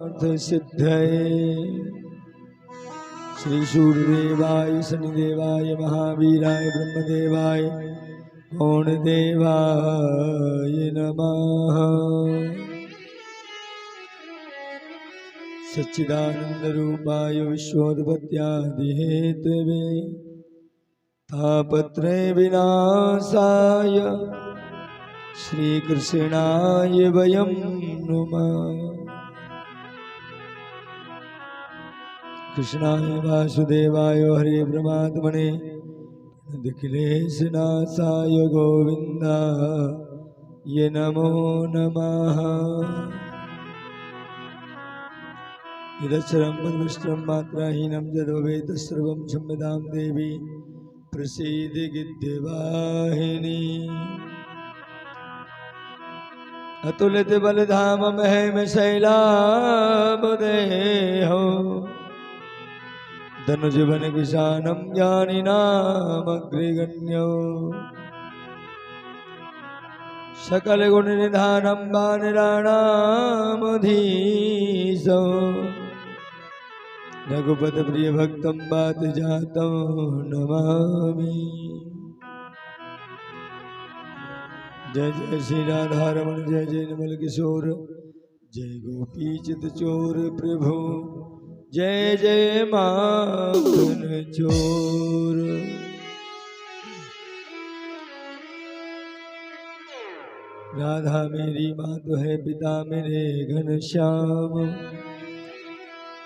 सिद्धये श्री सूर्यदेवाय शनिदेवाय महावीराय ब्रह्मदेवाय गौणदेवाय नमः। सच्चिदानंदरूपाय विश्वोत्पत्त्यादिहेतवे तापत्रय विनाशाय श्रीकृष्णाय वयं नुमः। कृष्णाय वासुदेवाय हरे परमात्मने अखिलेशनाथाय गोविन्दाय नमो नमः। निरक्षरं पदमिष्टं मात्राहीनं यद्भवेत् सर्वं क्षम्यतां देवी प्रसीदि गिद्धिवाहिनी। अतुलित बलधाम महेम शैलाबदेहो धनुजवन किशानं ज्ञानिनामग्रगण्यो सकल गुण निधानं वानराणामधीशो रघुपत प्रिय भक्तं वात जातं नमामि। जय जय श्री राधा रमण जय जय नमल किशोर जय गोपी चित चोर प्रभु जय जय माखन चोर। राधा मेरी माँ तो है पिता मेरे घनश्याम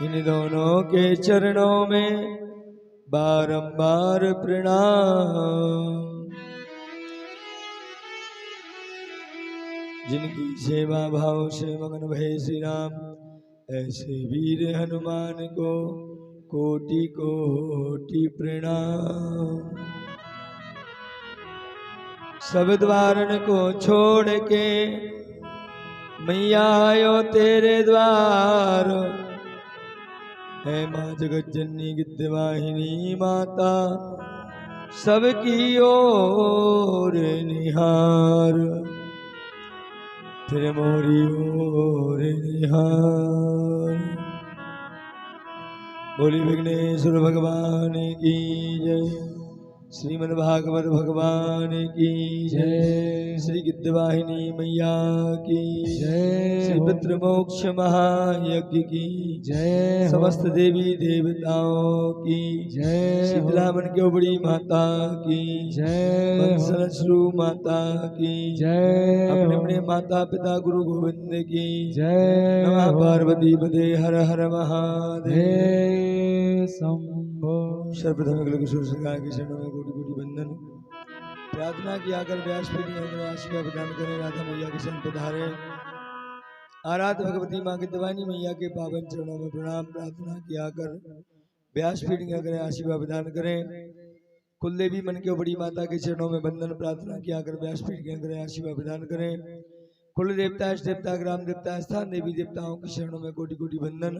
इन दोनों के चरणों में बारंबार प्रणाम। जिनकी सेवा भाव से मगन भय श्री राम ऐसे वीर हनुमान को कोटि कोटि प्रणाम। सब द्वारन को छोड़ के मैया आयो तेरे द्वार है माँ जगत जननी गिद्धवाहिनी माता सबकी ओर निहार फिर मोरी ओर निहार। बोली विघ्नेश्वर भगवान की जय श्रीमद् भागवत भगवान की जय श्री गिद्धवाहिनी मैया की जय श्री पितृ मोक्ष महायज्ञ की जय समस्त देवी देवताओं की जय शीतलावन के बड़ी माता की जय सरस्वती माता की जय अपने अपने माता पिता गुरु गोविंद की जय नमः पार्वती पदे हर हर महादेव शंभो। सर्वप्रथम अगले किशोर सरकार के चरणों में कोटि कोटि वंदन। प्रार्थना किया कर व्यासपीठ में आशीर्वाद प्रदान करें राधा मैया के संग पधारे आराध भगवती माँ गिद्धवाहिनी मैया के पावन चरणों में प्रणाम। प्रार्थना किया कर व्यासपीठ में करें आशीर्वाद प्रदान करें कुलदेवी मन के बड़ी माता के चरणों में वंदन। प्रार्थना किया कर व्यासपीठ में करें आशीर्वाद प्रदान करें कुल देवता इष्ट देवता ग्राम देवता स्थान देवी देवताओं के चरणों में कोटि कोटि वंदन।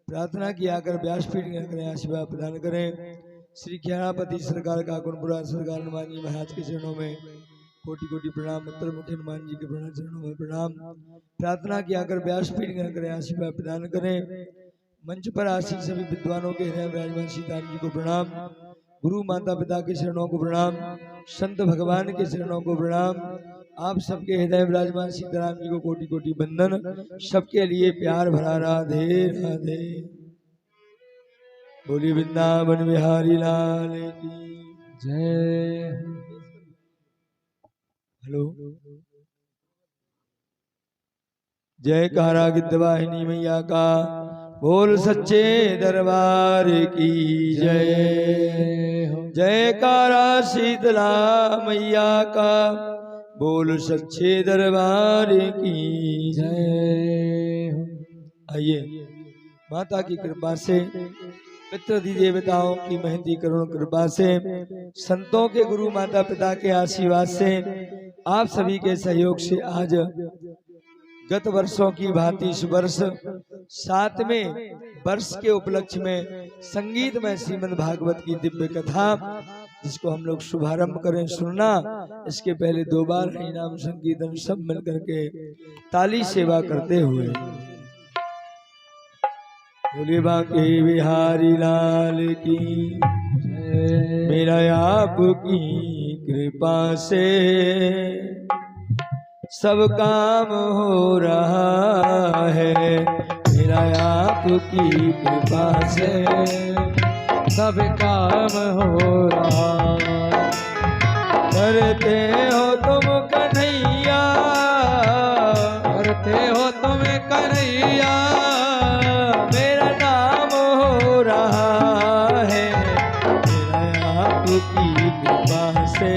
प्रार्थना किया कर व्यासपीठ में करें आशीर्वाद प्रदान करें श्री ख्यापति सरकार का गुणपुरा सरकार हनुमान जी महाराज के चरणों में कोटि कोटि प्रणाम। उत्तर मुखी हनुमान जी के चरणों में प्रणाम। प्रार्थना किया कर व्यासपीठ में करें आशीर्वाद प्रदान करें मंच पर आसीन सभी विद्वानों के हृदय विराजमान सीताराम जी को प्रणाम। गुरु माता पिता के चरणों को प्रणाम संत भगवान के चरणों को प्रणाम। आप सबके हृदय विराजमान सीताराम जी को कोटि कोटि वंदन। सबके लिए प्यार भरा राधे राधे। बोली वृंदावन बिहारी लाल की जय। हेलो जयकारा गिद्धवाहिनी मैया का बोल सच्चे दरबार की जय। जयकारा शीतला मैया का बोल सच्चे दरबार की जय। आइए माता की कृपा से पितृदि देवताओं की महती करुण कृपा से संतों के गुरु माता पिता के आशीर्वाद से आप सभी के सहयोग से आज गत वर्षों की भांति इस वर्ष 7वें वर्ष के उपलक्ष्य में संगीत में श्रीमद् भागवत की दिव्य कथा जिसको हम लोग शुभारंभ करें सुनना। इसके पहले 2 बार हरिनाम संकीर्तन सब मिलकर के ताली सेवा करते हुए बोले बांके बिहारी लाल की मेरा आपकी कृपा से सब काम हो रहा है। मेरा आपकी कृपा से सब काम हो रहा। करते हो तुम कन्हैया, करते हो तुम कन्हैया, मेरा नाम हो रहा है। मेरा आपकी कृपा से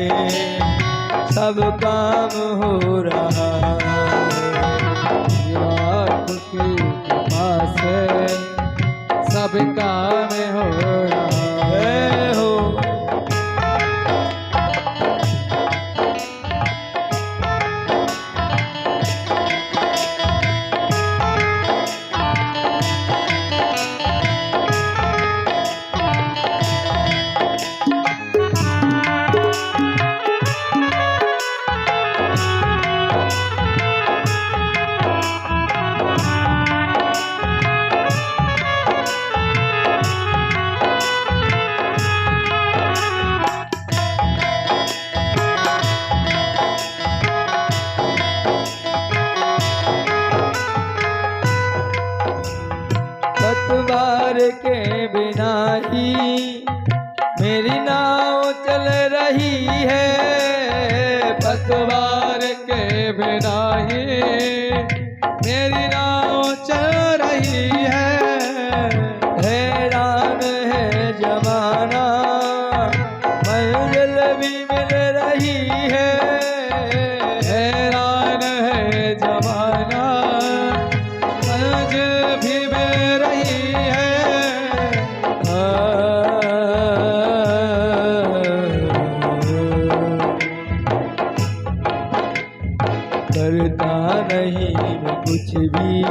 सब काम हो रहा है। आपकी कृपा से सब काम हो रहा है हो। पतवार के बिना ही मेरी नाव चल रही है। पतवार के बिना ही मेरी नाव चल रही है। हैरान है जमाना मंजिल भी मिल रही है। हैरान है जमाना मंजिल भी मिल रही है। करता नहीं मैं कुछ भी,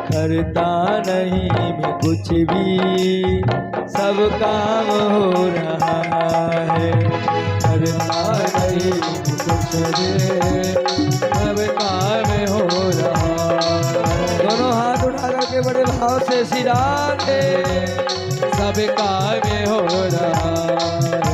करता नहीं मैं कुछ भी, सब काम हो रहा है। करता नहीं मैं कुछ भी, सब काम हो रहा। दोनों हाथ उठा करके बड़े भाव से श्री राधे। सब काम हो रहा है।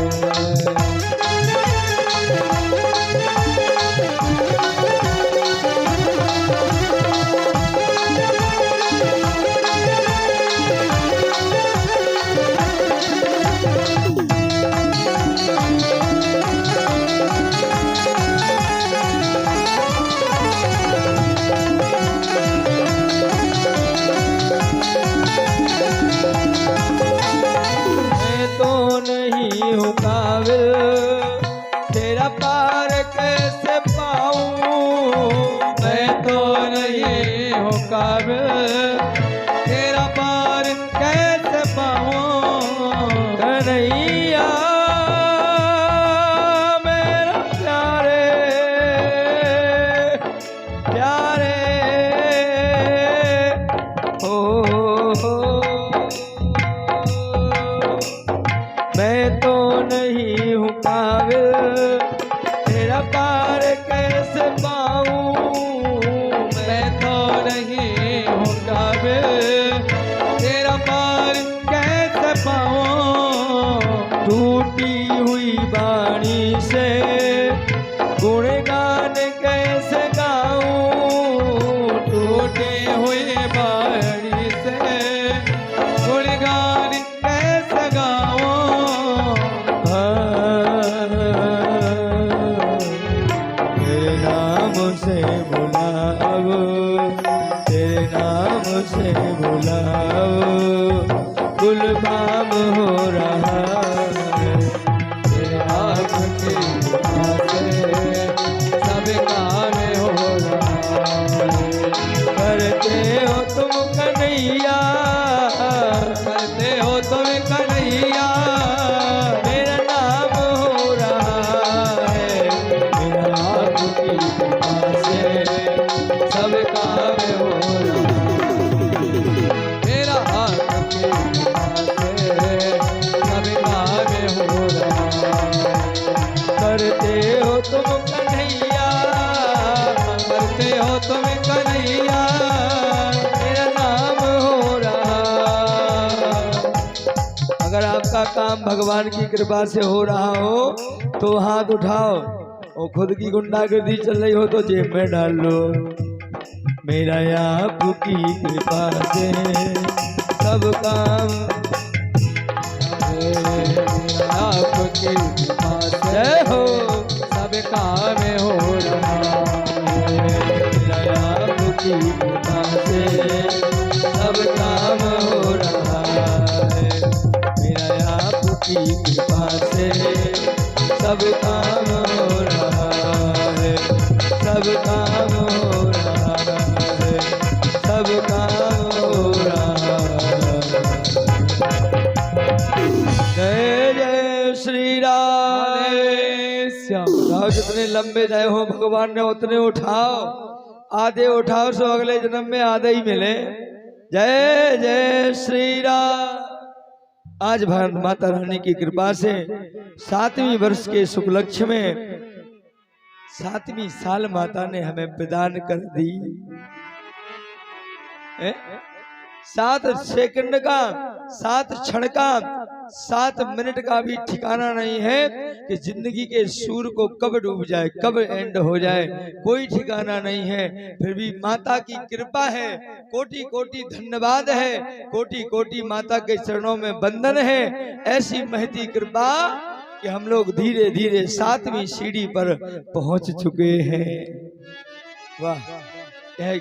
तेरा पार कैसे पाऊं। मैं तो नहीं हूँ काबिल, तेरा पार कैसे पाऊं। कन्हैया मेरा प्यारे प्यारे हो। मैं तो नहीं हूँ काबिल, तेरा पार कैसे पाऊं। मैं तो नहीं हूँ काबिल, तेरा पार कैसे पाऊं। टूटी हुई वाणी से गुणगान कैसे गाऊं। टूटी हुई वाणी से गुणगान कैसे गाऊं। तेरे नाम से बुलाओ, तेरे नाम से बुलाओ, गुलबाम हो रहा है। तेरे नाम की कृपा से सब काम हो रहा है। करते हो तुम कन्हैया, करते हो तुम कन्हैया, मेरा नाम हो रहा है। मेरा आपकी कृपा से सब काम हो रहा है। मेरा हाथ की कृपा से सब काम काम भगवान की कृपा से हो रहा हो तो हाथ उठाओ, और खुद की गुंडागर्दी चल रही हो तो जेब में डाल लो। मेरा आपकी कृपा से सब काम, आपकी कृपा से जय हो। सब काम हो रहा है। मेरा आपकी कृपा से सब काम हो रहा है। मेरा आपकी कृपा से सब काम हो रहा है। सब काम हो रहा है। सब काम हो रहा है। जय जय श्री राम। श्याम जितने लंबे जाए हो भगवान ने उतने उठाओ, आधे उठाओ सो अगले जन्म में आधे ही मिले। जय जय श्री राम। आज भारत माता रानी की कृपा से 7वीं वर्ष के शुक्ल पक्ष में 7वीं साल माता ने हमें प्रदान कर दी। 7 सेकंड का, 7 क्षण का, 7 मिनट का भी ठिकाना नहीं है कि जिंदगी के सूर को कब डूब जाए, कब एंड हो जाए, कोई ठिकाना नहीं है। फिर भी माता की कृपा है, कोटि कोटि धन्यवाद है, कोटि कोटि माता के चरणों में वंदन है। ऐसी महती कृपा कि हम लोग धीरे धीरे 7वीं सीढ़ी पर पहुंच चुके हैं। वाह, यह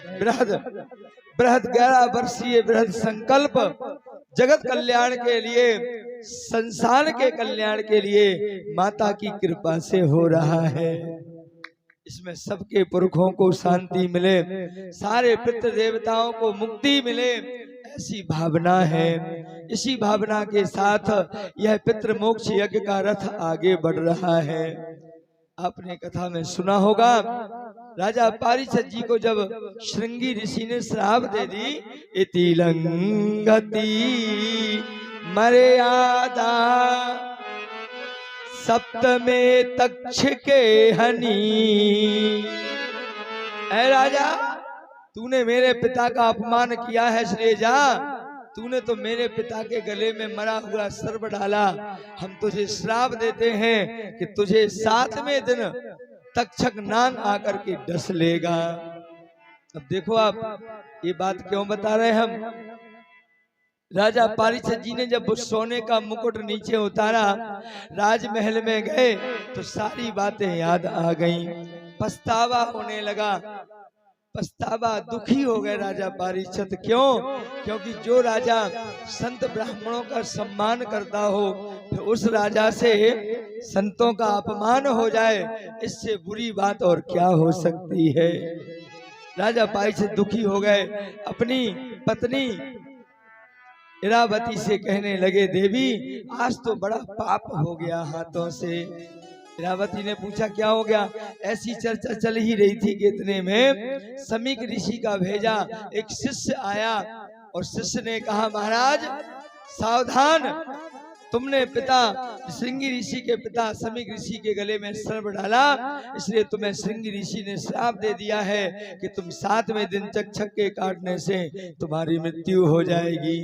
बृहद 11 वर्षीय बृहद संकल्प जगत कल्याण के लिए, संसार के कल्याण के लिए माता की कृपा से हो रहा है। इसमें सबके पुरखों को शांति मिले, सारे पितृ देवताओं को मुक्ति मिले, ऐसी भावना है। इसी भावना के साथ यह पितृ मोक्ष यज्ञ का रथ आगे बढ़ रहा है। आपने कथा में सुना होगा, राजा पारीक्षित जी को जब श्रृंगी ऋषि ने श्राप दे दी, इति लंघति मर्यादा सप्तमे तक्षके हनि। ऐ राजा, तूने मेरे पिता का अपमान किया है, इसलिए जा, तूने तो मेरे पिता के गले में मरा हुआ सर्प डाला। हम तुझे श्राप देते हैं कि तुझे 7वें दिन तक्षक नाग आकर के डस लेगा। अब देखो आप ये बात क्यों बता रहे हम। राजा पारीक्षित जी ने जब सोने का मुकुट नीचे उतारा, राजमहल में गए तो सारी बातें याद आ गईं, पछतावा होने लगा। पछतावा, दुखी हो गए राजा पारीक्षित। क्यों? क्योंकि जो राजा संत ब्राह्मणों का सम्मान करता हो, तो उस राजा से संतों का अपमान हो जाए, इससे बुरी बात और क्या हो सकती है। राजा पारीक्षित दुखी हो गए। अपनी पत्नी इरावती से कहने लगे, देवी आज तो बड़ा पाप हो गया हाथों से। इरावती ने पूछा, क्या हो गया? ऐसी चर्चा चल ही रही थी कि इतने में समीक ऋषि का भेजा एक शिष्य आया, और शिष्य ने कहा, महाराज सावधान, तुमने पिता श्रृंगी ऋषि के पिता समीक ऋषि के गले में सर्प डाला, इसलिए तुम्हें श्रृंगी ऋषि ने श्राप दे दिया है कि तुम 7वें दिन चक्षक के काटने से तुम्हारी मृत्यु हो जाएगी।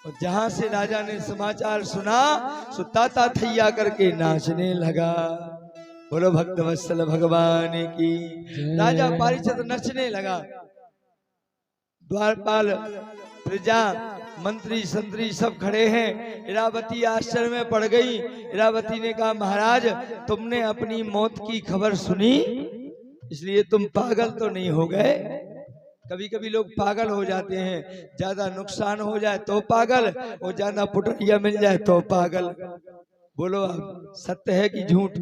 और जहां से राजा ने समाचार सुना, सो ताता थैया करके नाचने लगा। बोलो भक्त वत्सल भगवान की। राजा पारीक्षित नचने लगा। द्वारपाल, प्रजा, मंत्री संतरी सब खड़े हैं। इरावती आश्चर्य में पड़ गई। इरावती ने कहा, महाराज तुमने अपनी मौत की खबर सुनी, इसलिए तुम पागल तो नहीं हो गए? कभी कभी लोग पागल हो जाते हैं, ज्यादा नुकसान हो जाए तो पागल, और ज्यादा पुटरिया मिल जाए तो पागल। बोलो आप, सत्य है कि झूठ?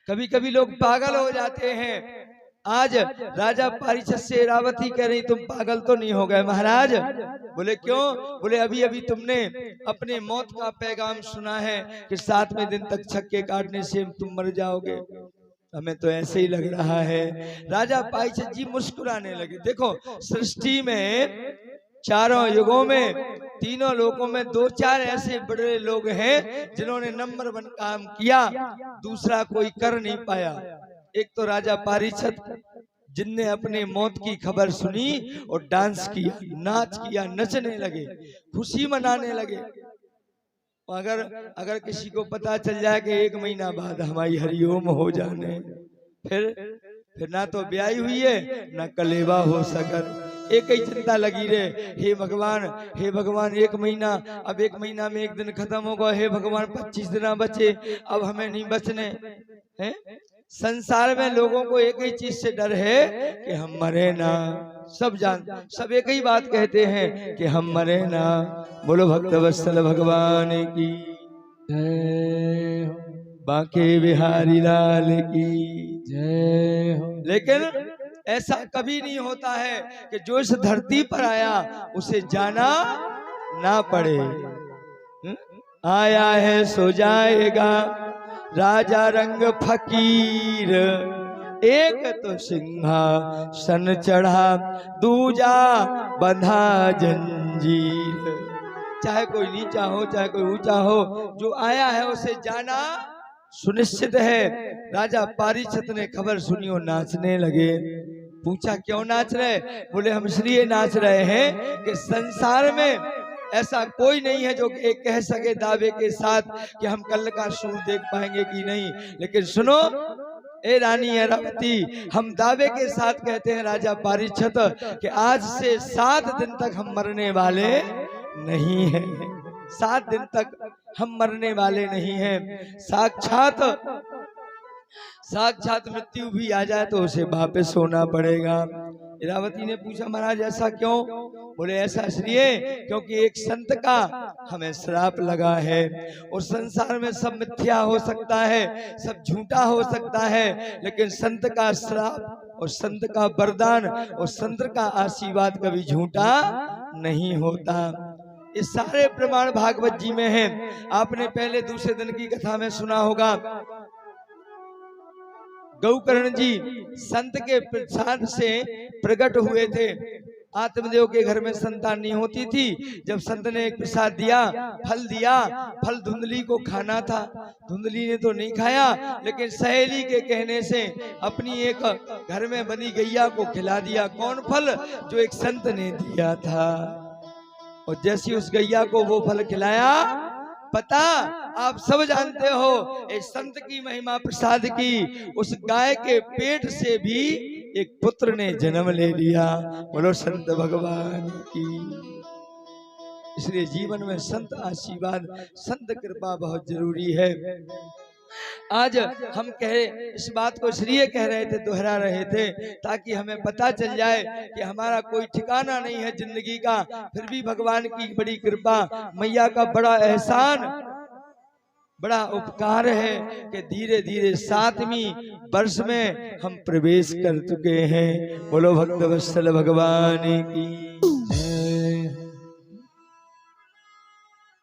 कभी कभी लोग पागल हो जाते हैं। आज राजा पारीक्षित से इरावती कह रही, तुम पागल तो नहीं हो गए महाराज? बोले क्यों? बोले अभी अभी तुमने अपने मौत का पैगाम सुना है कि 7वें दिन तक छक्के काटने से तुम मर जाओगे। हमें तो ऐसे ही लग रहा है। राजा पारीक्षित जी मुस्कुराने लगे। देखो, सृष्टि में चारों युगों में, तीनों लोगों में 2-4 ऐसे बड़े लोग हैं जिन्होंने नंबर 1 काम किया, दूसरा कोई कर नहीं पाया। एक तो राजा पारीक्षित, जिनने अपने मौत की खबर सुनी और डांस किया, नाच किया, नचने लगे, खुशी मनाने लगे। अगर अगर किसी को पता चल जाए कि 1 महीना बाद हमारी हरिओम हो जाने, फिर ना तो ब्याही हुई है ना कलेवा हो सकत, एक ही चिंता लगी रहे, हे भगवान 1 महीना, अब 1 महीना में 1 दिन खत्म होगा, हे भगवान 25 दिन बचे, अब हमें नहीं बचने हैं। संसार में लोगों को एक ही चीज से डर है कि हम मरे ना, सब एक ही बात कहते हैं कि हम मरे ना। बोलो भक्त वत्सल भगवान की जय हो, बांके बिहारी लाल की जय हो। लेकिन ऐसा कभी नहीं होता है कि जो इस धरती पर आया उसे जाना ना पड़े। आया है सो जाएगा राजा रंग फकीर, एक तो सिंहासन चढ़ा दूजा बंधा जंजीर। चाहे कोई नीचा हो चाहे कोई ऊंचा हो, जो आया है उसे जाना सुनिश्चित है। राजा पारीक्षित ने खबर सुनी और नाचने लगे। पूछा क्यों नाच रहे? बोले हम इसलिए नाच रहे हैं कि संसार में ऐसा कोई नहीं है जो एक कह सके दावे के साथ कि हम कल का सूर देख पाएंगे कि नहीं। लेकिन सुनो ए रानी अरावती, हम दावे के साथ कहते हैं राजा पारीक्षित कि आज से 7 दिन तक हम मरने वाले नहीं हैं। 7 दिन तक हम मरने वाले नहीं हैं। साक्षात मृत्यु भी आ जाए तो उसे वापस सोना पड़ेगा। इरावती ने पूछा महाराज ऐसा क्यों? बोले ऐसा इसलिए क्योंकि एक संत का हमें श्राप लगा है और संसार में सब मिथ्या हो सकता है, सब झूठा हो सकता है, लेकिन संत का श्राप और संत का वरदान और संत का आशीर्वाद कभी झूठा नहीं होता। ये सारे प्रमाण भागवत जी में हैं। आपने पहले दूसरे दिन की कथा में सुना होगा, गौकर्ण जी संत के प्रसाद से प्रकट हुए थे। आत्मदेव के घर में संतान नहीं होती थी। जब संत ने एक प्रसाद दिया, फल धुंधली को खाना था। धुंधली ने तो नहीं खाया, लेकिन सहेली के कहने से अपनी एक घर में बनी गैया को खिला दिया। कौन फल? जो एक संत ने दिया था। और जैसी उस गैया को वो फल खिलाया, पता आप सब जानते हो एक संत की महिमा प्रसाद की, उस गाय के पेट से भी एक पुत्र ने जन्म ले लिया। बोलो संत भगवान की। इसलिए जीवन में संत आशीर्वाद, संत कृपा बहुत जरूरी है। आज हम इस बात को इसलिए कह रहे थे, दोहरा रहे थे, ताकि हमें पता चल जाए कि हमारा कोई ठिकाना नहीं है जिंदगी का, फिर भी भगवान की बड़ी कृपा, मैया का बड़ा एहसान, बड़ा उपकार है कि धीरे धीरे 7वीं वर्ष में हम प्रवेश कर चुके हैं। बोलो भक्त वत्सल भगवान की।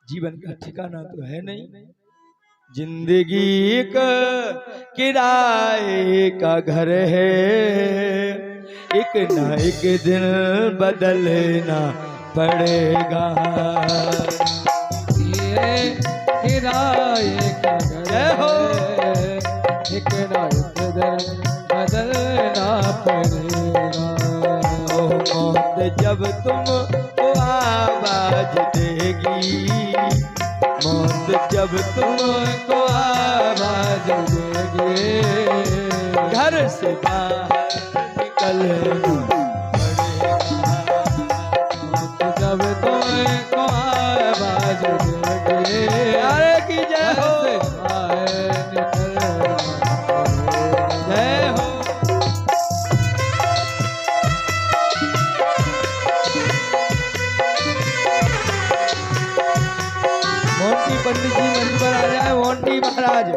जीवन का ठिकाना तो है नहीं, जिंदगी का किराए का घर है, एक ना एक दिन बदलना पड़ेगा। ये किराए का घर हो, एक ना एक दिन बदलना पड़ेगा। मौत जब तुमको आवाज देगी, मौत जब तुमको आवाज देगी, घर से बाहर निकलना पड़ेगा। मौत जब तुमको आवाज देगी, अरे की जय हो, बाहर निकलना पड़ेगा। जय हो। मोंटी पंडित जी मंच पर आ जाए। मोंटी महाराज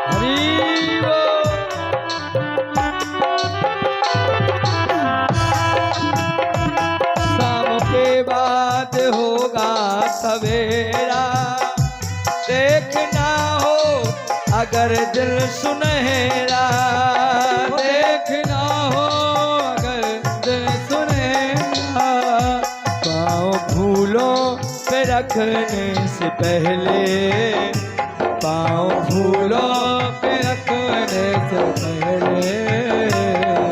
हरि बोल। शाम के बाद होगा सवेरा, देखना हो अगर दिल सुनहरा, देखना हो अगर दिल सुनेगा, पाँव फूलों पे रखने से पहले, पाँव फूलों पे रखने से पहले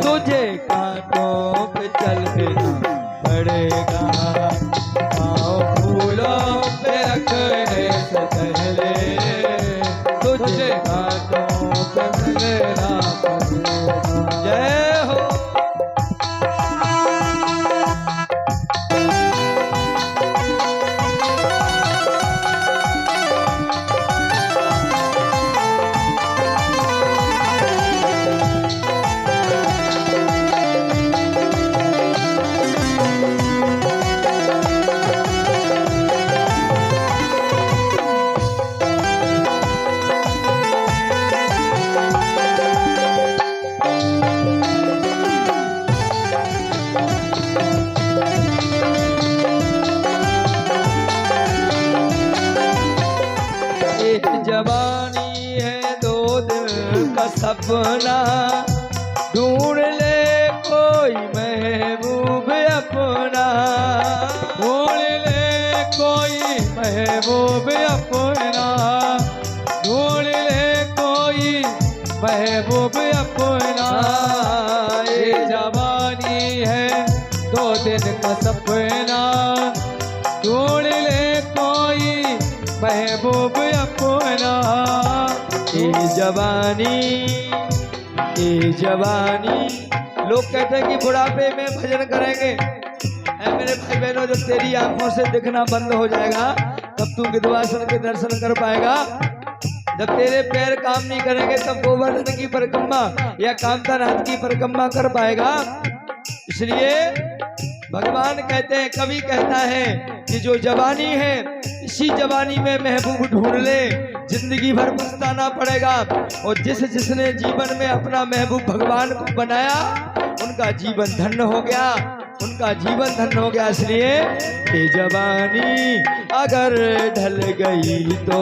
तुझे कांटों पे चलना पड़ेगा। पाँव फूलों पे रखने से पहले तुझे कांटों पे चलना पड़ेगा। जय हो। जवानी है 2 दिन का सपना, ढूंढ ले कोई महबूब अपना। ढूंढ ले कोई महबूब अपना, ढूंढ ले कोई महबूब अपना। ये जवानी है 2 दिन का सपना, ढूंढ ले कोई महबूब अपना। ये जवानी लोग कहते हैं कि बुढ़ापे में भजन करेंगे। ऐ मेरे भाई बहनों, जब तेरी आंखों से दिखना बंद हो जाएगा तब तू विधवासन के दर्शन कर पाएगा। जब तेरे पैर काम नहीं करेंगे तब गोवर्धन की परिक्रमा या कामतानाथ की परिक्रमा कर पाएगा। इसलिए भगवान कहते हैं, कवि कहता है कि जो जवानी है इसी जवानी में महबूब ढूंढ ले, जिंदगी भर पछताना पड़ेगा। और जिसने जीवन में अपना महबूब भगवान को बनाया उनका जीवन धन्य हो गया, उनका जीवन धन्य हो गया। इसलिए ये जवानी अगर ढल गई तो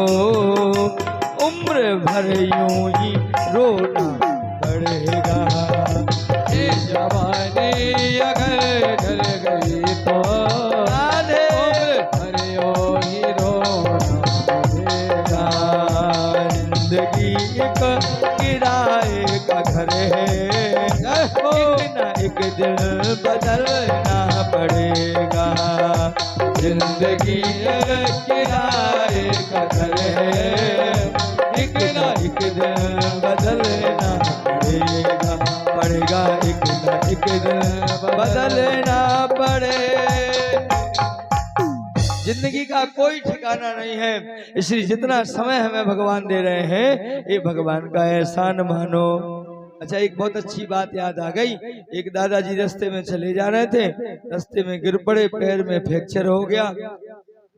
उम्र भर यूं ही रोना पड़ेगा। ये जवानी अगर ढल गई तो राधे उम्र यूं ही रोना पड़ेगा। जिंदगी एक किराए का घर है, एक न एक दिन बदलना पड़ेगा। जिंदगी एक किराए का घर है, एक न एक दिन बदलना पड़ेगा, एक न एक दिन बदलना पड़े। जिंदगी का कोई ठिकाना नहीं है, इसलिए जितना समय हमें भगवान दे रहे हैं ये भगवान का एहसान मानो। अच्छा, एक बहुत अच्छी बात याद आ गई। एक दादाजी रास्ते में चले जा रहे थे, रास्ते में गिर पड़े, पैर में फ्रैक्चर हो गया।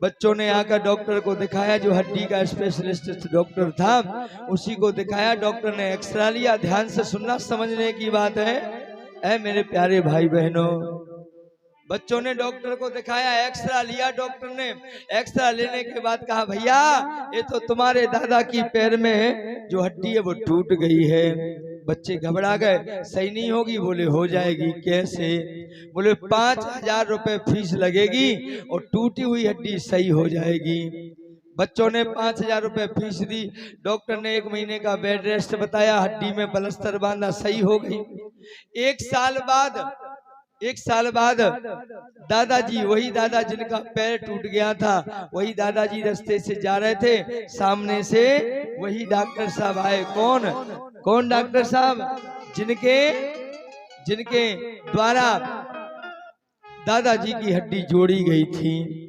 बच्चों ने आकर डॉक्टर को दिखाया, जो हड्डी का स्पेशलिस्ट डॉक्टर था उसी को दिखाया। डॉक्टर ने एक्सरा लिया। ध्यान से सुनना, समझने की बात है। ऐ मेरे प्यारे भाई बहनों, बच्चों ने डॉक्टर को दिखाया, एक्सरा लिया। डॉक्टर ने एक्सरा लेने के बाद कहा, भैया ये तो तुम्हारे दादा की पैर में जो हड्डी है वो टूट गई है। बच्चे घबरा गए, सही नहीं होगी। बोले हो जाएगी। कैसे? बोले 5,000 रुपए फीस लगेगी और टूटी हुई हड्डी सही हो जाएगी। बच्चों ने 5,000 रुपए फीस दी। डॉक्टर ने 1 महीने का बेड रेस्ट बताया, हड्डी में प्लास्टर बांधा, सही हो गई। 1 साल बाद दादाजी, वही दादा जिनका पैर टूट गया था, वही दादाजी रास्ते से जा रहे थे, सामने से वही डॉक्टर साहब आए। कौन डॉक्टर साहब? जिनके द्वारा दादाजी की हड्डी जोड़ी गई थी।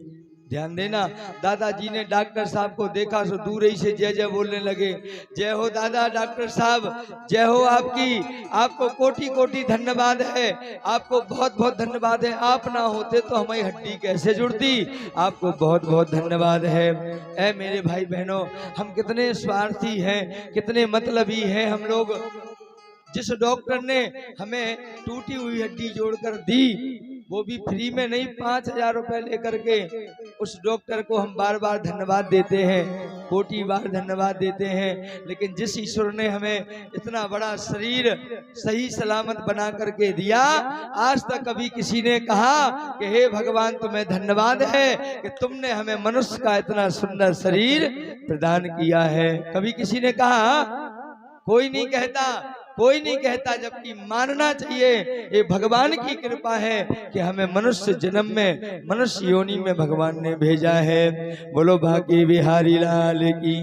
ध्यान देना, दादाजी ने डॉक्टर साहब को देखा तो दूर ही से जय जय बोलने लगे। जय हो दादा, डॉक्टर साहब जय हो आपकी, आपको कोटि कोटि धन्यवाद है, आपको बहुत बहुत धन्यवाद है। आप ना होते तो हमारी हड्डी कैसे जुड़ती। आपको बहुत बहुत धन्यवाद है। ऐ मेरे भाई बहनों, हम कितने स्वार्थी हैं, कितने मतलबी हैं हम लोग। जिस डॉक्टर ने हमें टूटी हुई हड्डी जोड़कर दी, वो भी फ्री में नहीं, 5,000 रुपए लेकर के, उस डॉक्टर को हम बार बार धन्यवाद देते हैं। कोटि बार धन्यवाद देते हैं। लेकिन जिस ईश्वर ने हमें इतना बड़ा शरीर सही सलामत बना करके दिया, आज तक कभी किसी ने कहा कि हे भगवान तुम्हें धन्यवाद है कि तुमने हमें मनुष्य का इतना सुंदर शरीर प्रदान किया है? कभी किसी ने कहा? कोई नहीं कहता, कोई नहीं कहता। जबकि मानना चाहिए ये भगवान की कृपा है कि हमें मनुष्य जन्म में, मनुष्य योनि में भगवान ने भेजा है। बोलो बांके बिहारी लाल की।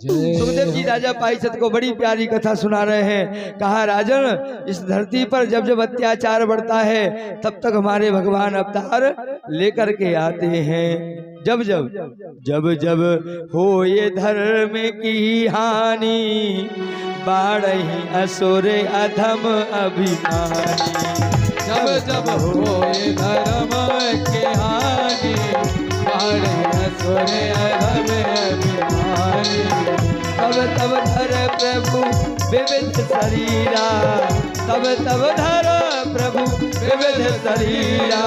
सुखदेव जी राजा पारीक्षित को बड़ी प्यारी कथा सुना रहे हैं। कहा, राजन, इस धरती पर जब जब अत्याचार बढ़ता है तब तक हमारे भगवान अवतार लेकर के आते हैं। जब जब हो ये धर्म की हानि, बाढ़ही असुर अधम अभिमानी। जब होए धर्म के हानि, बाढ़ही असुर अधम अभिमानी। तब धर प्रभु विविध शरीरा, तब धर प्रभु विविध शरीरा,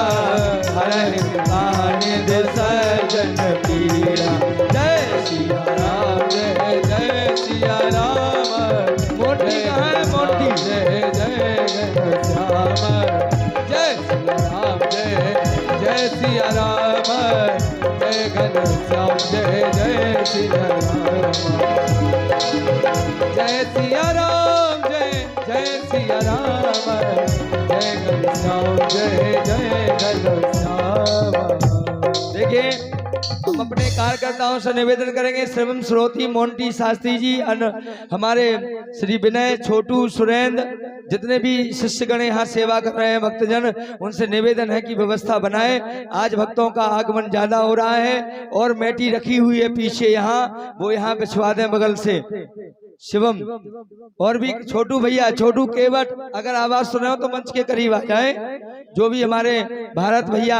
हरहि नित्यानंद सज्जन पीरा। जय सिया राम, जय जय सिया राम। मोटी कहाँ है मोटी? जय जय घनश्याम। जय सिया राम, जय सिया राम। जय घनश्याम, जय जय सिया राम। जय सिया राम, जय सिया राम। जय घनश्याम, जय घनश्याम। देखिए, हम अपने कार्यकर्ताओं से निवेदन करेंगे, श्रवण श्रोती मोंटी शास्त्री जी, हमारे श्री विनय, छोटू, सुरेंद्र, जितने भी शिष्यगण यहाँ सेवा कर रहे हैं भक्तजन, उनसे निवेदन है कि व्यवस्था बनाएं। आज भक्तों का आगमन ज्यादा हो रहा है और मेटी रखी हुई है पीछे, यहाँ वो यहाँ बिछवा दें बगल से। शिवम और भी छोटू भैया, छोटू केवट, अगर आवाज सुने हो तो मंच के करीब आ जाए। जो भी हमारे भारत भैया,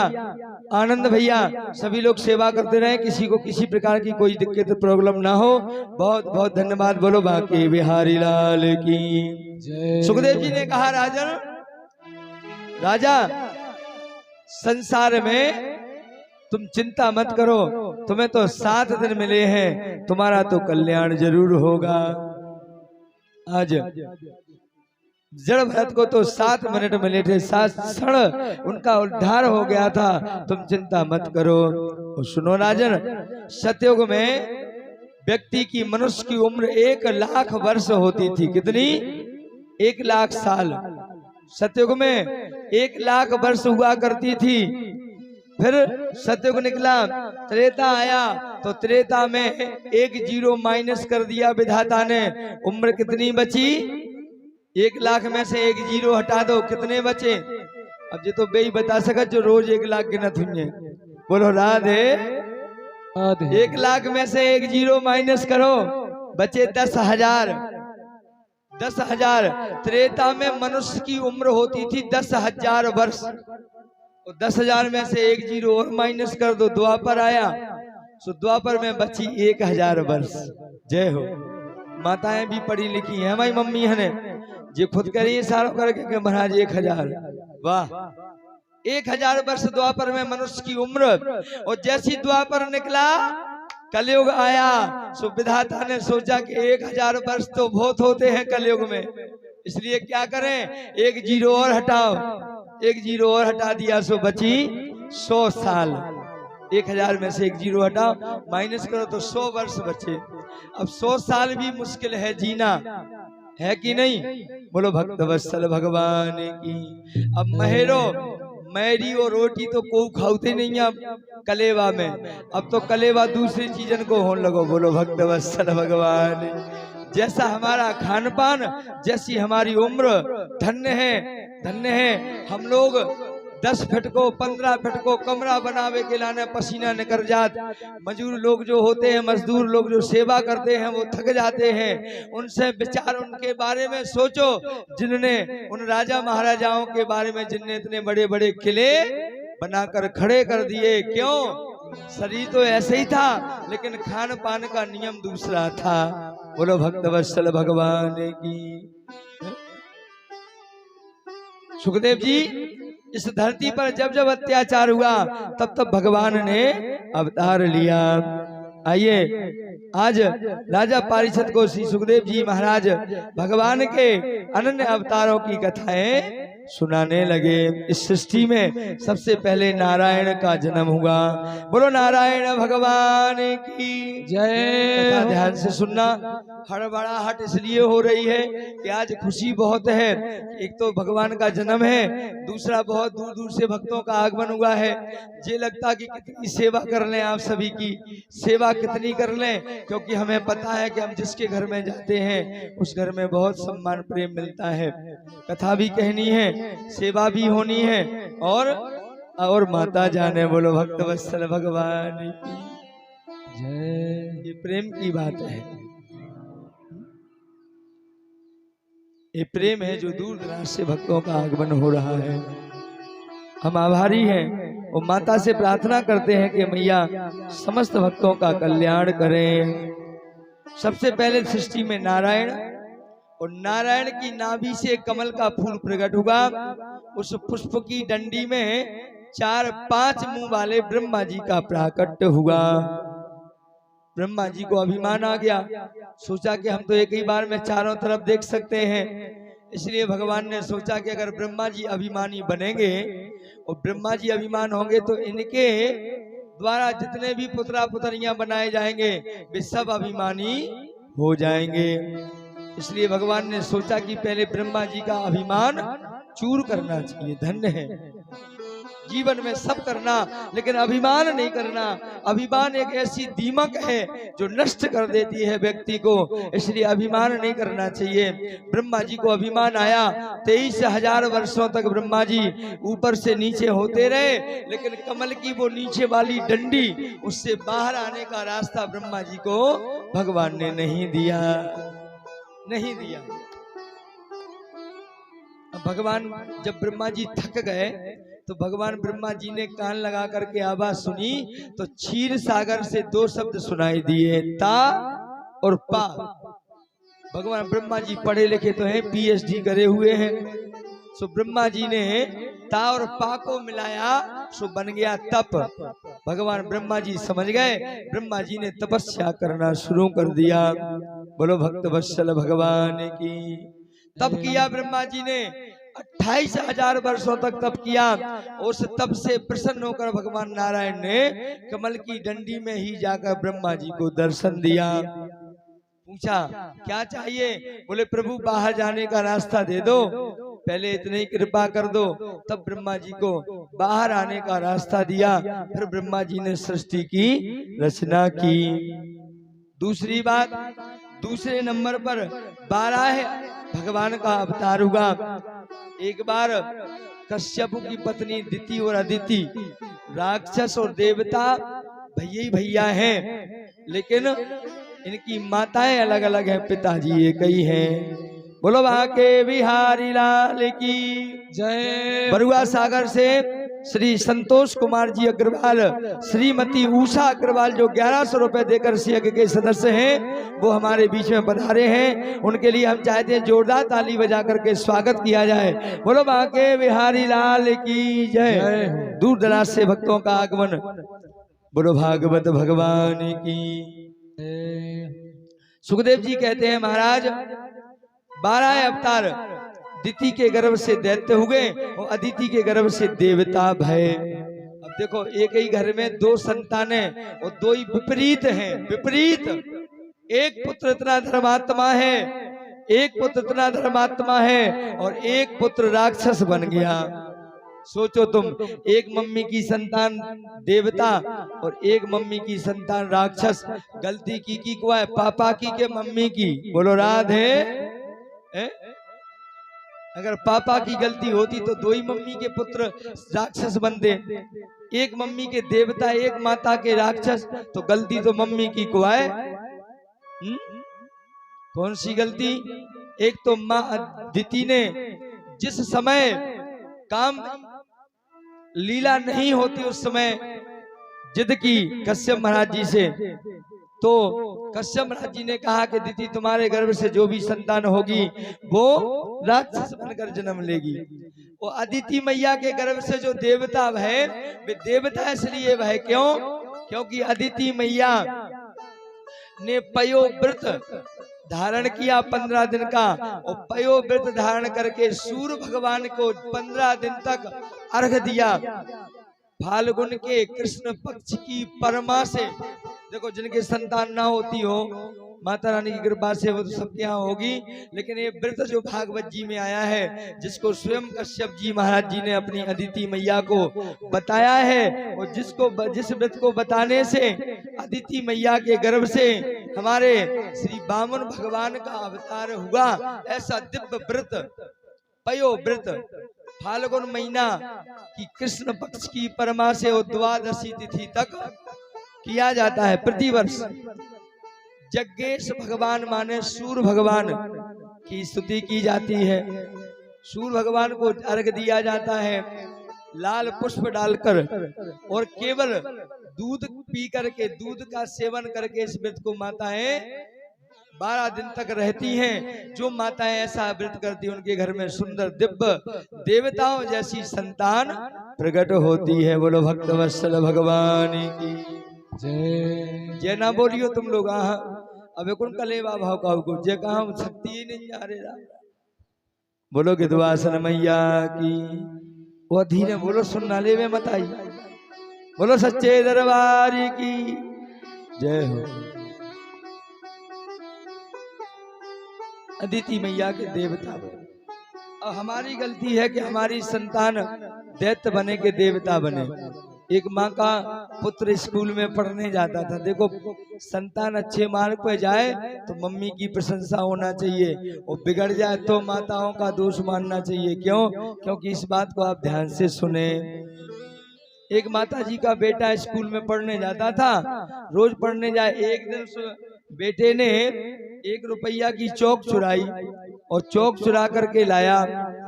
आनंद भैया, सभी लोग सेवा करते रहे, किसी को किसी प्रकार की कोई दिक्कत प्रॉब्लम ना हो। बहुत बहुत धन्यवाद। बोलो बांके बिहारी लाल की। सुखदेव जी ने कहा, राजन, राजा, संसार में तुम चिंता मत करो, तुम्हें तो 7 दिन मिले हैं, तुम्हारा तो कल्याण जरूर होगा। आज जड़ भरत को तो 7 मिनट मिले थे, 7 क्षण उनका उद्धार हो गया था। तुम चिंता मत करो। और सुनो राजन, सतयुग में व्यक्ति की, मनुष्य की उम्र 1 लाख वर्ष होती थी। कितनी? 1 लाख साल। सतयुग में 1 लाख वर्ष हुआ करती थी। फिर सतयुग निकला, त्रेता आया, तो त्रेता में 1 जीरो माइनस कर दिया विधाता ने। उम्र कितनी बची? 1 लाख में से 1 जीरो हटा दो, कितने बचे? अब ये तो बेई बता सका जो रोज 1 लाख गिनत हुई। बोलो राधे। 1 लाख में से 1 जीरो माइनस करो, बचे 10,000। 10,000। त्रेता में मनुष्य की उम्र होती थी 10,000 वर्ष। तो 10,000 में से 1 जीरो और माइनस कर दो, द्वापर आया। सो द्वापर में बची 1,000 वर्ष। जय हो। माताएं भी पढ़ी लिखी हैं, हमारी मम्मी है ने, जो खुद करी इशारा करके कि महाराज 1,000। वाह, 1,000 वर्ष द्वापर में मनुष्य की उम्र। और जैसी द्वापर निकला, कलयुग आया, सो विधाता ने सोचा कि 1,000 वर्ष तो बहुत होते हैं कलयुग में, इसलिए क्या करें, 1 जीरो और हटाओ। 1 जीरो और हटा दिया, सो बची 100 साल। 1,000 में से 1 जीरो हटाओ, माइनस करो तो 100 वर्ष बचे। अब 100 साल भी मुश्किल है जीना, है कि नहीं? बोलो भक्त वत्सल भगवान की। अब महेरो, मैरी और रोटी तो को खाते नहीं अब कलेवा में, अब तो कलेवा दूसरी चीजन को होने लगो। बोलो भक्त वत्सल भगवान। जैसा हमारा खान पान, जैसी हमारी उम्र, धन्य है, धन्य है। हम लोग 10 फीट को 15 फीट को कमरा बनावे के लाने पसीना निकल जात। मजदूर लोग जो होते हैं, मजदूर लोग जो सेवा करते हैं, वो थक जाते हैं। उनसे विचार, उनके बारे में सोचो, जिनने, उन राजा महाराजाओं के बारे में जिनने इतने बड़े बड़े किले बनाकर खड़े कर दिए। क्यों? शरीर तो ऐसे ही था, लेकिन खान पान का नियम दूसरा था। बोलो भक्त वत्सल भगवान की। सुखदेव जी, इस धरती पर जब जब अत्याचार हुआ, तब तब भगवान ने अवतार लिया। आइए आज राजा पारिषद को श्री सुखदेव जी महाराज भगवान के अनन्य अवतारों की कथाएं सुनाने लगे। इस सृष्टि में सबसे पहले नारायण का जन्म हुआ। बोलो नारायण भगवान की जय कथा हो। ध्यान से सुनना। हड़बड़ाहट इसलिए हो रही है कि आज खुशी बहुत है। एक तो भगवान का जन्म है, दूसरा बहुत दूर दूर से भक्तों का आगमन हुआ है। ये लगता कि कितनी सेवा कर लें, आप सभी की सेवा कितनी कर लें, क्योंकि हमें पता है कि हम जिसके घर में जाते हैं उस घर में बहुत सम्मान प्रेम मिलता है। कथा भी कहनी है, सेवा भी होनी है, और माता जाने बोलो भक्त वत्सल भगवान की जय। ये प्रेम की बात है। ये प्रेम है जो दूर दराज से भक्तों का आगमन हो रहा है। हम आभारी हैं और माता से प्रार्थना करते हैं कि मैया समस्त भक्तों का कल्याण करें। सबसे पहले सृष्टि में नारायण, और नारायण की नाभि से कमल का फूल प्रकट हुआ। उस पुष्प की डंडी में 4-5 मुंह वाले ब्रह्मा जी का प्राकट्य हुआ। ब्रह्मा जी को अभिमान आ गया, सोचा कि हम तो एक ही बार में चारों तरफ देख सकते हैं। इसलिए भगवान ने सोचा कि अगर ब्रह्मा जी अभिमानी बनेंगे और ब्रह्मा जी अभिमान होंगे तो इनके द्वारा जितने भी पुत्रा पुत्रियां बनाए जाएंगे वे सब अभिमानी हो जाएंगे। इसलिए भगवान ने सोचा कि पहले ब्रह्मा जी का अभिमान चूर करना चाहिए। धन्य है जीवन में सब करना, लेकिन अभिमान नहीं करना। अभिमान एक ऐसी दीमक है जो नष्ट कर देती है व्यक्ति को, इसलिए अभिमान नहीं करना चाहिए। ब्रह्मा जी को अभिमान आया, 23,000 वर्षों तक ब्रह्मा जी ऊपर से नीचे होते रहे, लेकिन कमल की वो नीचे वाली डंडी, उससे बाहर आने का रास्ता ब्रह्मा जी को भगवान ने नहीं दिया। अब भगवान जब ब्रह्मा जी थक गए तो भगवान ब्रह्मा जी ने कान लगा करके आवाज सुनी तो क्षीर सागर से 2 शब्द सुनाई दिए, ता और पा। भगवान ब्रह्मा जी पढ़े लिखे तो हैं, PhD करे हुए हैं। सो ब्रह्मा जी ने ता और पा को मिलाया, सो बन गया तप। भगवान ब्रह्मा जी समझ गए, ब्रह्मा जी ने तपस्या करना शुरू कर दिया। बोलो भक्त वत्सल भगवान की। तप किया ब्रह्मा जी ने, 28,000 वर्षों तक तप किया। उस तप से प्रसन्न होकर भगवान नारायण ने कमल की डंडी में ही जाकर ब्रह्मा जी को दर्शन दिया। पूछा क्या चाहिए? बोले प्रभु बाहर जाने का रास्ता दे दो, पहले इतनी कृपा कर दो। तब ब्रह्मा जी को बाहर आने का रास्ता दिया। फिर ब्रह्मा जी ने सृष्टि की रचना की। दूसरी बात, दूसरे नंबर पर 12 भगवान का अवतार हुआ। एक बार कश्यप की पत्नी दिति और अदिति, राक्षस और देवता भैया ही भैया हैं, लेकिन इनकी माताएं अलग अलग हैं, पिताजी एक ही हैं। बोलो बांके बिहारी लाल की जय। बरुआ सागर से श्री संतोष कुमार जी अग्रवाल, श्रीमती उषा अग्रवाल जो 1100 रुपए देकर सियग के सदस्य हैं, वो हमारे बीच में पधारे हैं। उनके लिए हम चाहते हैं जोरदार ताली बजा करके स्वागत किया जाए। बोलो बांके बिहारी लाल की जय। दूर दराज से भक्तों का आगमन। बोलो भागवत भगवान की। सुखदेव जी कहते हैं महाराज 12 अवतार, दिति के गर्भ से दैत्य हुए और अदिति के गर्भ से देवता भय। अब देखो एक ही घर में 2 संतानें और 2 ही विपरीत हैं। विपरीत, एक पुत्र इतना धर्मात्मा है, एक पुत्र इतना धर्मात्मा है और एक पुत्र राक्षस बन गया। सोचो तुम, एक मम्मी की संतान देवता और एक मम्मी की संतान राक्षस। गलती की को है पापा की के मम्मी की? बोलो राधे। अगर पापा की गलती होती तो 2 ही मम्मी के पुत्र राक्षस बनते, एक मम्मी के देवता एक माता के राक्षस, तो गलती तो मम्मी की को है। कौन सी गलती? एक तो माँ अदिति ने जिस समय काम लीला नहीं होती उस समय जिद की कश्यप महाराज जी से, तो कश्यप महाराज जी ने कहा कि दीदी तुम्हारे गर्भ से जो भी संतान होगी वो राक्षस बनकर जन्म लेगी। वो अदिति मैया के गर्भ से जो देवता है वे देवता इसलिए है क्यों? क्योंकि अदिति मैया ने पयो व्रत धारण किया 15 दिन का, और पयो व्रत धारण करके सूर्य भगवान को 15 दिन तक अर्घ दिया। फाल्गुन के कृष्ण पक्ष की परमा से, देखो जिनके संतान ना होती हो माता रानी की कृपा से वो तो सबके यहाँ होगी, लेकिन ये व्रत जो भागवत जी में आया है, जिसको स्वयं कश्यप जी महाराज जी ने अपनी अदिति मैया को बताया है, और जिस व्रत को बताने से अदिति मैया के गर्भ से हमारे श्री वामन भगवान का अवतार हुआ, ऐसा दिव्य व्रत पयो व्रत फाल्गुन महीना की कृष्ण पक्ष की परमा से और द्वादशी तिथि तक किया जाता है प्रतिवर्ष। जग्गेश भगवान माने सूर्य भगवान की स्तुति की जाती है। सूर्य भगवान को अर्घ दिया जाता है लाल पुष्प डालकर, और केवल दूध पी करके, दूध का सेवन करके इस व्रत को माताएं 12 दिन तक रहती हैं। जो माताएं ऐसा व्रत करती हैं उनके घर में सुंदर दिव्य देवताओं जैसी संतान प्रकट होती है। बोलो भक्तवत्सल भगवान की जय। जय ना बोलियो तुम लोग। अबे कौन कलेवा भाव का को जय कहा शक्ति ही नहीं जा रहा। बोलो गिद्धवासन मैया की। वो धीरे बोलो, सुनना ले में मत आई। बोलो सच्चे दरबार की जय हो। अदिति मैया के देवता बने। अब हमारी गलती है कि हमारी संतान दैत्य बने के देवता बने। एक माँ का पुत्र स्कूल में पढ़ने जाता था। देखो, संतान अच्छे मार्ग पर जाए तो मम्मी की प्रशंसा होना चाहिए, और बिगड़ जाए तो माताओं का दोष मानना चाहिए। क्यों? क्योंकि इस बात को आप ध्यान से सुने। एक माता जी का बेटा स्कूल में पढ़ने जाता था, रोज पढ़ने जाए। एक दिन बेटे ने 1 रुपया की चौक चुराई और चौक चुरा करके लाया।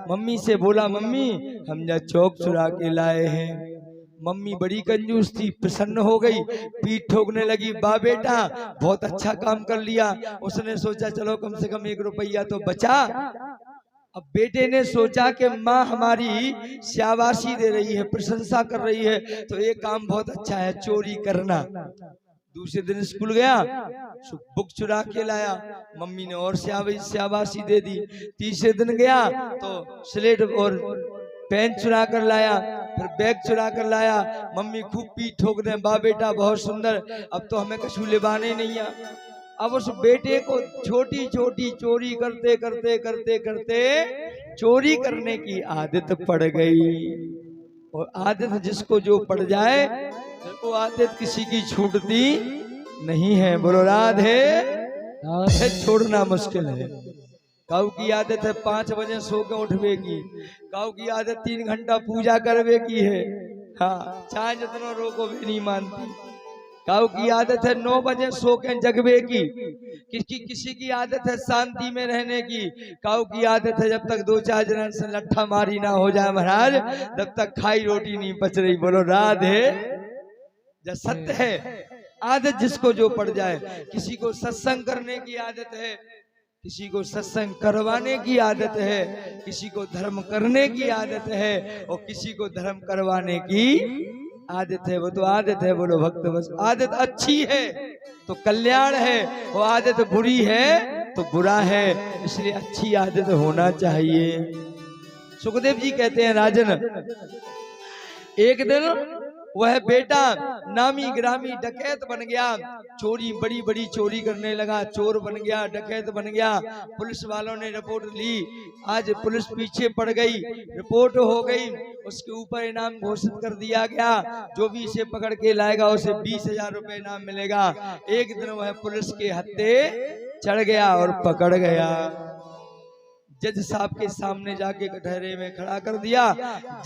मम्मी से बोला, मम्मी हम जा चौक चुरा के लाए हैं। मम्मी बड़ी कंजूस थी, प्रसन्न हो गई, पीठ ठोकने लगी, बा बेटा बहुत अच्छा काम कर लिया। उसने सोचा चलो कम से कम 1 रुपया तो बचा। अब बेटे ने सोचा कि माँ हमारी शाबाशी दे रही है, प्रशंसा कर रही है, तो ये काम बहुत अच्छा है, चोरी करना। दूसरे दिन स्कूल गया, बुक चुरा के लाया, मम्मी ने और शाबाशी दे दी। तीसरे दिन गया तो स्लेट और पेन चुरा कर लाया, फिर बैग चुरा कर लाया। मम्मी खूब पीठ ठोक दे, बा बेटा बहुत सुंदर, अब तो हमें कछु लिबाने नहीं आ। अब उस बेटे को छोटी छोटी चोरी करते करते करते करते चोरी करने की आदत पड़ गई। और आदत जिसको जो पड़ जाए वो आदत किसी की छूटती नहीं है। बोलो राधे। छोड़ना मुश्किल है। काऊ की आदत है 5 बजे सो के उठवे की, काऊ की आदत 3 घंटा पूजा करवे की है। हाँ, चाहे जितना रोको भी नहीं मानती। काऊ की आदत है 9 बजे सो के जगवे की। किसी की आदत है शांति में रहने की। काऊ की आदत है जब तक 2-4 जन से लट्ठा मारी ना हो जाए महाराज, तब तक खाई रोटी नहीं पच रही। बोलो राधे। जब सत्य है, आदत जिसको जो पड़ जाए। किसी को सत्संग करने की आदत है, किसी को सत्संग करवाने की आदत है, किसी को धर्म करने की आदत है, और किसी को धर्म करवाने की आदत है। वो तो आदत है। बोलो भक्त बस। आदत अच्छी है तो कल्याण है, वो आदत बुरी है तो बुरा है। इसलिए अच्छी आदत होना चाहिए। सुखदेव जी कहते हैं, राजन एक दिन वह बेटा नामी ग्रामी डकैत बन गया, चोरी बड़ी बड़ी चोरी करने लगा, चोर बन गया, डकैत बन गया। पुलिस वालों ने रिपोर्ट ली, आज पुलिस पीछे पड़ गई, रिपोर्ट हो गई, उसके ऊपर इनाम घोषित कर दिया गया। जो भी इसे पकड़ के लाएगा उसे 20,000 रुपए इनाम मिलेगा। एक दिन वह पुलिस के हत्थे चढ़ गया और पकड़ गया। जज साहब के सामने जाके कटहरे में खड़ा कर दिया।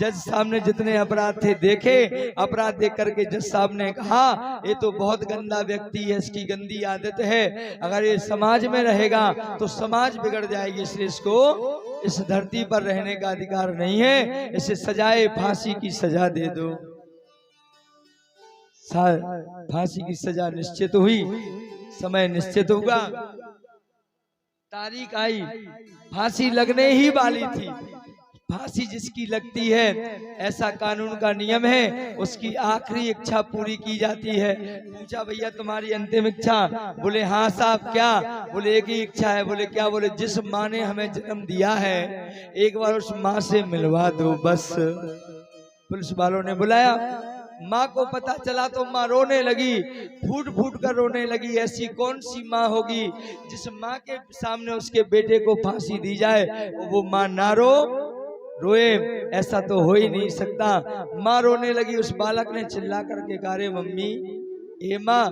जज साहब ने जितने अपराध थे देखे, अपराध देख करके जज साहब ने कहा, ये तो बहुत गंदा व्यक्ति है, इसकी गंदी आदत है, अगर ये समाज में रहेगा तो समाज बिगड़ जाएगी, इसलिए इसको इस धरती पर रहने का अधिकार नहीं है, इसे सजाए फांसी की सजा दे दो। फांसी की सजा निश्चित हुई, समय निश्चित होगा, तारीख आई, फांसी लगने ही वाली थी। फांसी जिसकी लगती है, ऐसा कानून का नियम है, उसकी आखिरी इच्छा पूरी की जाती है। पूछा भैया तुम्हारी अंतिम इच्छा? बोले हाँ साहब। क्या? बोले एक ही इच्छा है। बोले क्या? बोले जिस माँ ने हमें जन्म दिया है एक बार उस माँ से मिलवा दो बस। पुलिस वालों ने बुलाया, माँ को पता चला तो माँ रोने लगी, फूट फूट कर रोने लगी। ऐसी कौन सी माँ होगी जिस माँ के सामने उसके बेटे को फांसी दी जाए और वो माँ ना रोए? ऐसा तो हो ही नहीं सकता। माँ रोने लगी। उस बालक ने चिल्ला करके कहा, रे मम्मी, ए माँ,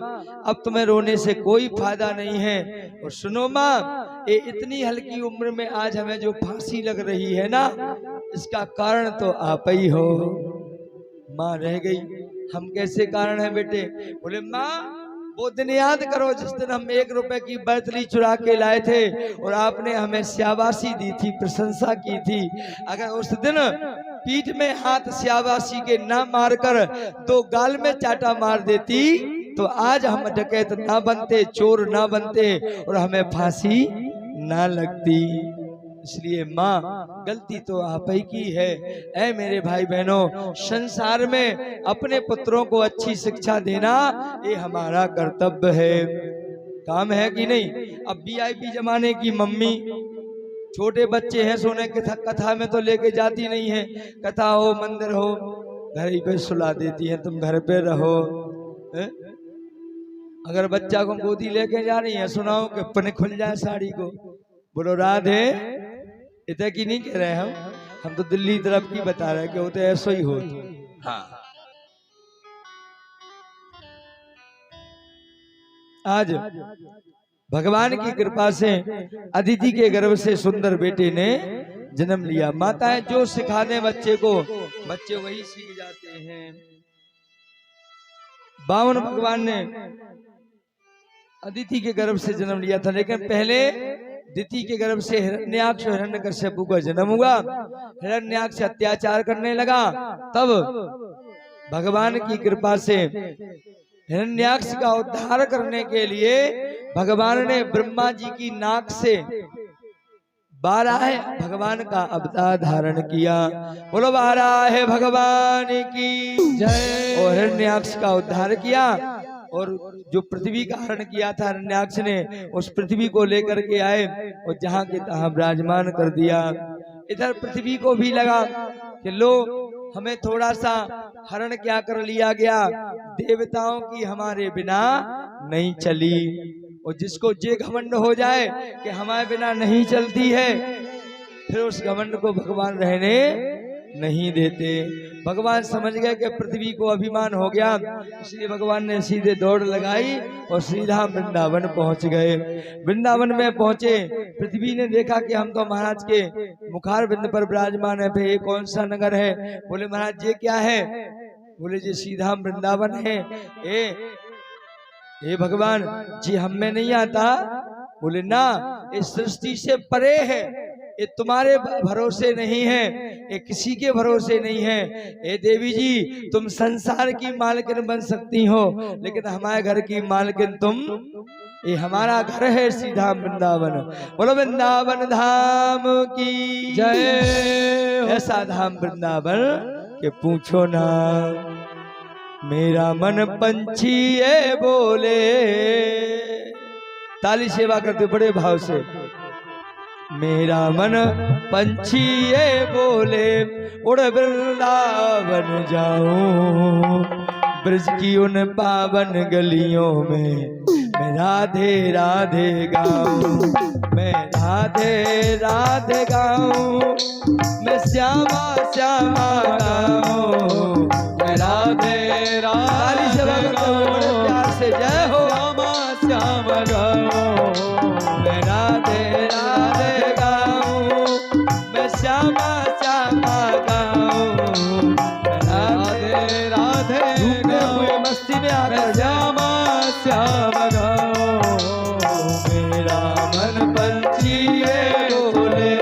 अब तुम्हें रोने से कोई फायदा नहीं है। और सुनो माँ, ये इतनी हल्की उम्र में आज हमें जो फांसी लग रही है ना, इसका कारण तो आप ही हो। माँ रह गई, हम कैसे कारण हैं बेटे? बोले माँ, वो दिन याद करो जिस दिन हम 1 रुपए की बैतली चुरा के लाए थे और आपने हमें शाबाशी दी थी, प्रशंसा की थी। अगर उस दिन पीठ में हाथ शाबाशी के ना मारकर 2 गाल में चाटा मार देती तो आज हम डकैत ना बनते, चोर ना बनते और हमें फांसी ना लगती। इसलिए माँ, गलती तो आप ही की है। ऐ मेरे भाई बहनों, संसार में अपने पुत्रों को अच्छी शिक्षा देना ये हमारा कर्तव्य है। काम है कि नहीं? अब VIP जमाने की मम्मी, छोटे बच्चे हैं, सोने की कथा में तो लेके जाती नहीं है। कथा हो, मंदिर हो, घर ही पे सुला देती है, तुम घर पे रहो। अगर बच्चा को गोदी लेके जा रही है, सुनाओ कि पन खुल जाए साड़ी को। बोलो राधे। इतना की नहीं कह रहे हम तो दिल्ली तरफ की बता रहे कि वो तो ऐसा ही हो। हाँ, आज भगवान की कृपा से अदिति के गर्भ से सुंदर बेटे ने जन्म लिया। माताएं जो सिखा दें बच्चे को, बच्चे वही सीख जाते हैं। बावन भगवान ने अदिति के गर्भ से जन्म लिया था, लेकिन पहले दिति के गर्भ से हिरण्याक्ष हिरण्यकश्यप का जन्म हुआ। हिरण्याक्ष अत्याचार करने लगा, तब भगवान की कृपा से हिरण्याक्ष का उद्धार करने के लिए भगवान ने ब्रह्मा जी की नाक से 12 भगवान का अवतार धारण किया। बोलो 12 भगवान की जय। और हिरण्याक्ष का उद्धार किया और जो पृथ्वी का हरण किया था हिरण्याक्ष ने, उस पृथ्वी को लेकर के आए और जहां के तहां विराजमान कर दिया। इधर पृथ्वी को भी लगा कि लो, हमें थोड़ा सा हरण क्या कर लिया गया, देवताओं की हमारे बिना नहीं चली। और जिसको जे घमंड हो जाए कि हमारे बिना नहीं चलती है, फिर उस घमंड को भगवान रहने नहीं देते। भगवान समझ गए कि पृथ्वी को अभिमान हो गया, इसलिए भगवान ने सीधे दौड़ लगाई और सीधा वृंदावन पहुंच गए। वृंदावन में पहुंचे, पृथ्वी ने देखा कि हम तो महाराज के मुखार बिंद पर विराजमान है, ये कौन सा नगर है? बोले महाराज ये क्या है? बोले जी सीधा वृंदावन है। ए भगवान जी, हम में नहीं आता। बोले ना, इस सृष्टि से परे है, ये तुम्हारे भरोसे नहीं है, ये किसी के भरोसे नहीं है। ए देवी जी, तुम संसार की मालकिन बन सकती हो, लेकिन हमारे घर की मालकिन तुम। ये हमारा घर है सीधा वृंदावन। बोलो वृंदावन धाम की जय। ऐसा धाम वृंदावन के पूछो ना। मेरा मन पंछी ये बोले, ताली सेवा करते बड़े भाव से। मेरा मन पंछी ये बोले, उड़ वृंदावन जाऊं, ब्रज की उन पावन गलियों में मैं राधे राधे गाऊं, मैं राधे राधे गाऊं, मैं श्यामा श्यामा गाऊं, मैं राधे राधे गाऊं, प्यार से जय हो। श्यामा श्यामा गाऊं, मैं राधे राधे गाऊं, मैं श्यामा श्यामा गाऊं, मैं राधे राधे गाऊं, मस्ती में आकर श्यामा श्यामा गाऊं, मेरा मन पंछी ये बोले।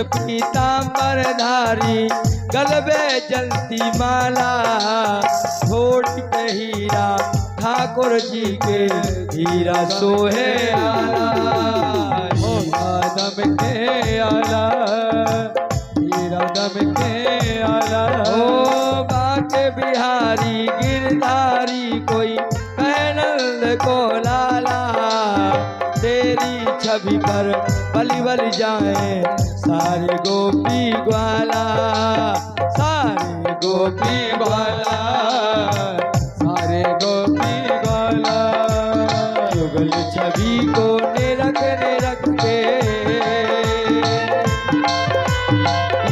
वस्त्र पीतांबर धारी गलबे जलती माला थोड़ी पे हीरा ठाकुर जी के हीरा सोहे आला हीरा दम के आला हीरा दम के आला ओ बाके बिहारी गिरधारी कोई कहनंद को लाला तेरी छवि पर बलि बलि जाए सारे गोपी ग्वाला सारे गोपी ग्वाला सारे गोपी ग्वाला युगल छवि को निरख के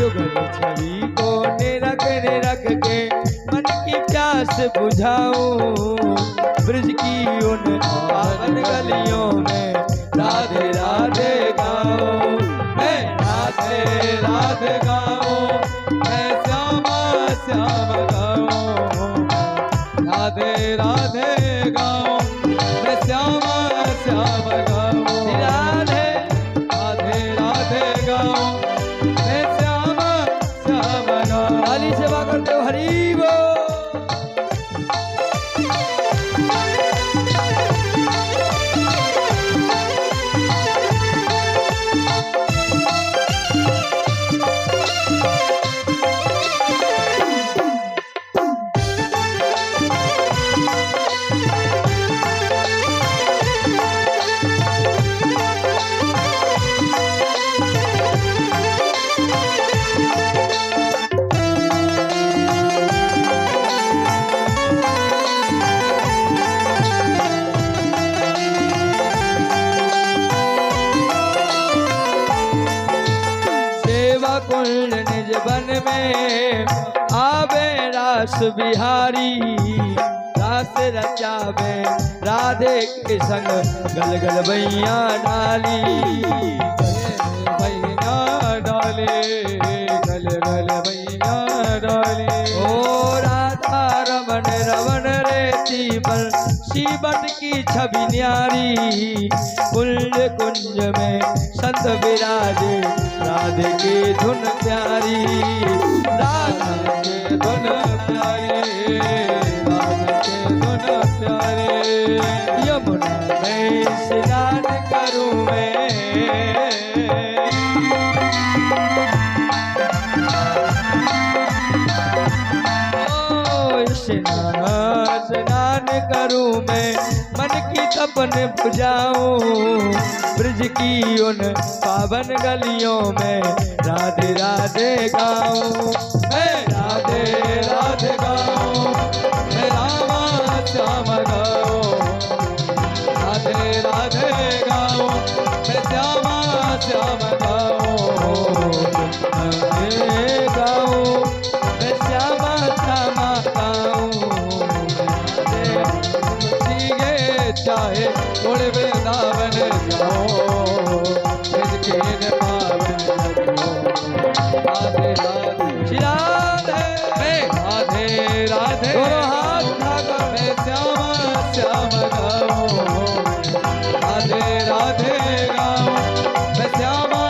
युगल छवि को निरख के मन की प्यास बुझाऊं ब्रज की उन पावन गलियों में राधे राधे गाओ मैं राधे राधे गाओ मैं श्यामा श्याम गाओ राधे राधे गाओ मैं श्यामा श्याम गाओ राधे राधे राधे गाओ मैं श्यामा श्याम गाओ काली सेवा करते हो हरि बोल कुंड निज बन में आवे रास बिहारी रास रचावे राधे के संग गल गल भैया डाली भैया डाले गल गल भैया डाले ओ राधा रमन रमन रेती पर शिवट की छवि न्यारी कुंज कुंज में संत विराजे राधे की धुन प्यारी राधे के धुन प्यारे राधे के धुन प्यारे यमुना में स्नान करूं मैं स्नान करूं मैं मन की तपन बुझाऊं ब्रज की उन पावन गलियों में राधे राधे गाऊं मैं राधे राधे गाऊं मैं रामा श्याम गाऊं राधे राधे गाऊं मैं श्यामा श्याम गाऊं राधे गाऊं मैं श्यामा श्यामा गाऊं चाहे थोड़े वृंदावन जाओ इसके न पावन राधे राधे राधे राधे हाथ उठाकर मैं श्यामा श्याम गाऊं राधे राधे गाऊं मैं श्यामा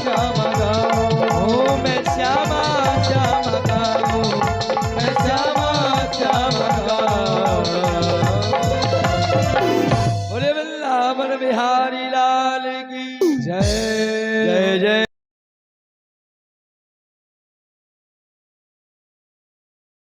श्याम गाऊं मैं श्यामा श्याम गाऊं मैं श्यामा श्याम गाऊं बिहारी ला